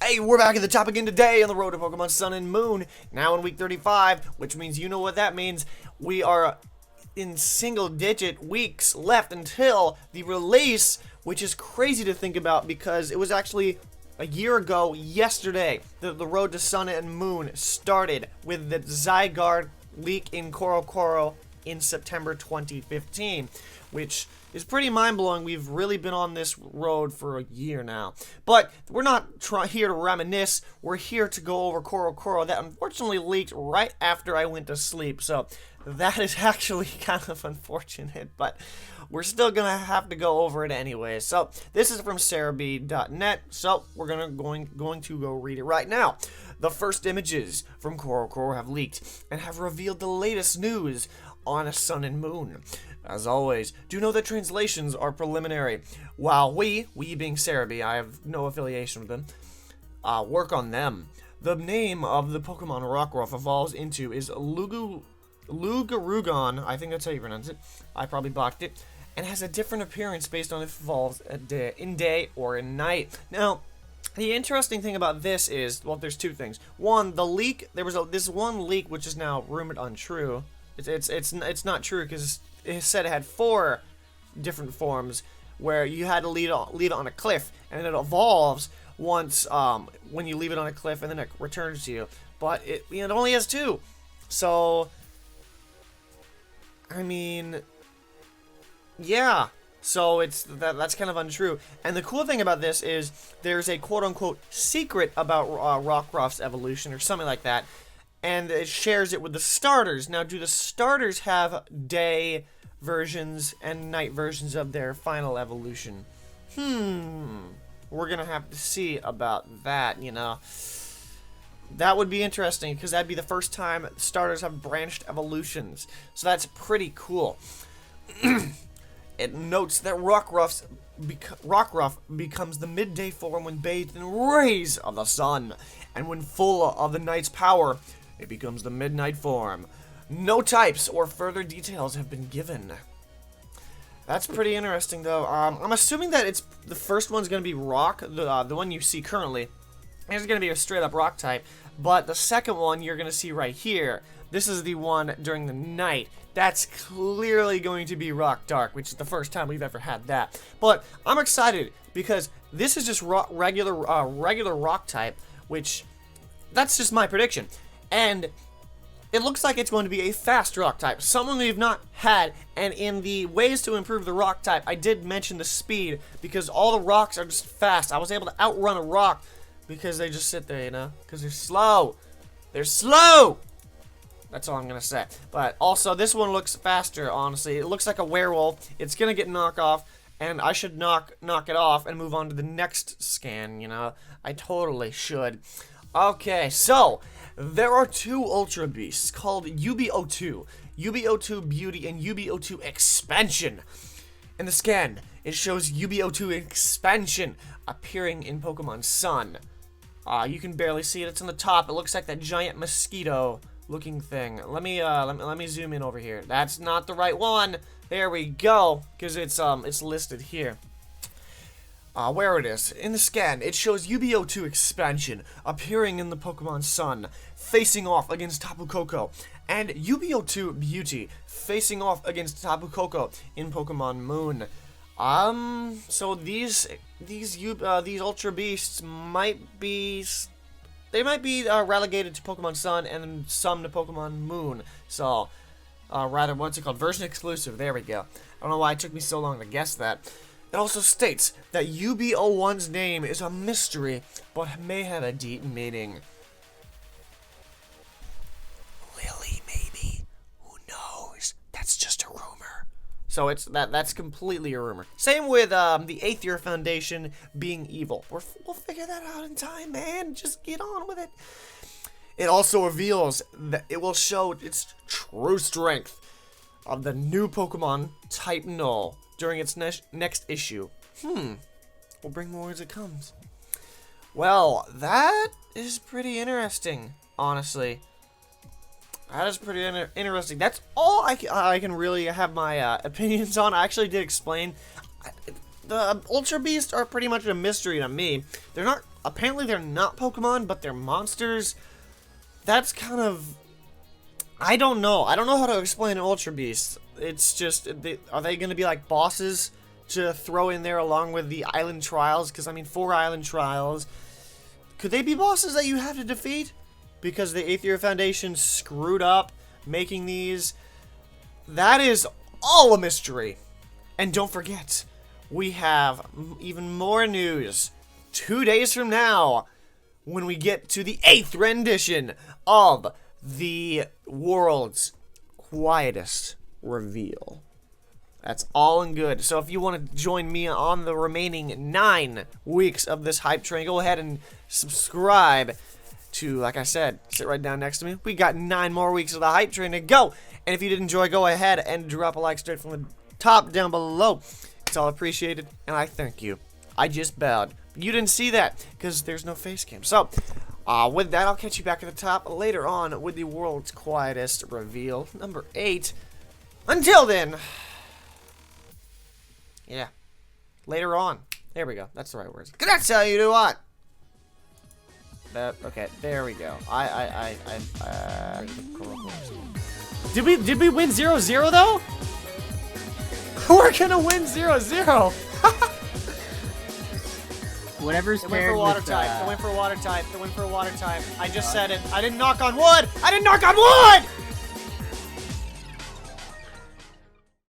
Hey, we're back at the top again today on the road to Pokemon Sun and Moon. Now in week 35, which means you know what that means. We are in single-digit weeks left until the release, which is crazy to think about because it was actually a year ago yesterday that the road to Sun and Moon started with the Zygarde leak in Korokoro in September 2015, which is pretty mind-blowing. We've really been on this road for a year now. But we're not here to reminisce. We're here to go over Korokoro that unfortunately leaked right after I went to sleep. So that is actually kind of unfortunate, but we're still going to have to go over it anyway. So this is from Cerebi.net, so we're going to go read it right now. The first images from Korokoro have leaked and have revealed the latest news on Sun and Moon. As always, do know that translations are preliminary. While we being Cerebi, I have no affiliation with them, work on them. The name of the Pokemon Rockruff evolves into is Lugarugon, I think that's how you pronounce it. I probably blocked it. And has a different appearance based on if it evolves in day or in night. Now, the interesting thing about this is, well, there's two things. One, the leak, there was this one leak which is now rumored untrue. It's not true because it said it had 4 different forms where you had to leave it on a cliff and it evolves once when you leave it on a cliff and then it returns to you. But it only has 2. So I mean, yeah. So that's kind of untrue. And the cool thing about this is there's a quote-unquote secret about Rockruff's evolution or something like that. And it shares it with the starters. Now, do the starters have day versions and night versions of their final evolution? We're going to have to see about that, you know. That would be interesting because that'd be the first time starters have branched evolutions. So that's pretty cool. It notes that Rockruff becomes the midday form when bathed in rays of the sun, and when full of the night's power, it becomes the midnight form. No types or further details have been given. That's pretty interesting, though. I'm assuming that it's the first one's going to be rock, the one you see currently. It's going to be a straight-up rock type, but the second one you're going to see right here. This is the one during the night. That's clearly going to be Rock Dark, which is the first time we've ever had that. But I'm excited because this is just regular rock type, which that's just my prediction. And it looks like it's going to be a fast rock type, something we've not had. And in the ways to improve the rock type, I did mention the speed because all the rocks are just fast. I was able to outrun a rock because they just sit there, you know, because they're slow. They're slow! That's all I'm going to say. But also, this one looks faster, honestly. It looks like a werewolf. It's going to get knocked off, and I should knock it off and move on to the next scan, you know. I totally should. Okay, so there are 2 Ultra Beasts called UB02. UB02 Beauty and UB02 Expansion. In the scan, it shows UB02 Expansion appearing in Pokemon Sun. You can barely see it. It's on the top. It looks like that giant mosquito looking thing. Let me zoom in over here. That's not the right one. There we go, because it's listed here. Where it is in the scan, it shows UB02 Expansion appearing in the Pokemon Sun, facing off against Tapu Koko, and UB02 Beauty facing off against Tapu Koko in Pokemon Moon. So these Ultra Beasts might be. They might be relegated to Pokemon Sun and some to Pokemon Moon. So, rather, what's it called? Version exclusive. There we go. I don't know why it took me so long to guess that. It also states that UB01's name is a mystery, but may have a deep meaning. Lily, maybe. Who knows? That's just a rumor. So that's completely a rumor. Same with the Aether Foundation being evil. We'll figure that out in time, man. Just get on with it. It also reveals that it will show its true strength of the new Pokemon type Null during its next issue. We'll bring more as it comes. Well, that is pretty interesting, honestly. That is pretty interesting. That's all I can really have my opinions on. I actually did explain. The Ultra Beasts are pretty much a mystery to me. They're not apparently they're not Pokemon, but they're monsters. That's kind of... I don't know. I don't know how to explain Ultra Beasts. It's just, are they going to be like bosses to throw in there along with the Island Trials? Because, I mean, 4 Island Trials. Could they be bosses that you have to defeat? Because the Aether Foundation screwed up making these. That is all a mystery. And don't forget, we have even more news 2 days from now when we get to the 8th rendition of the world's quietest reveal. That's all and good. So if you want to join me on the remaining 9 weeks of this hype train, go ahead and subscribe to, like I said, sit right down next to me. We got 9 more weeks of the hype train to go. And if you did enjoy, go ahead and drop a like straight from the top down below. It's all appreciated, and I thank you. I just bowed. You didn't see that because there's no face cam. So, with that, I'll catch you back at the top later on with the world's quietest reveal, number 8. Until then, yeah, later on. There we go. That's the right words. Can I tell you to what? Okay, there we go. Did we win 0-0 though? We're gonna win 0-0. Whatever's They went paired for water with, type. They went for water type. They went for water type. I just said it. I didn't knock on wood. I didn't knock on wood.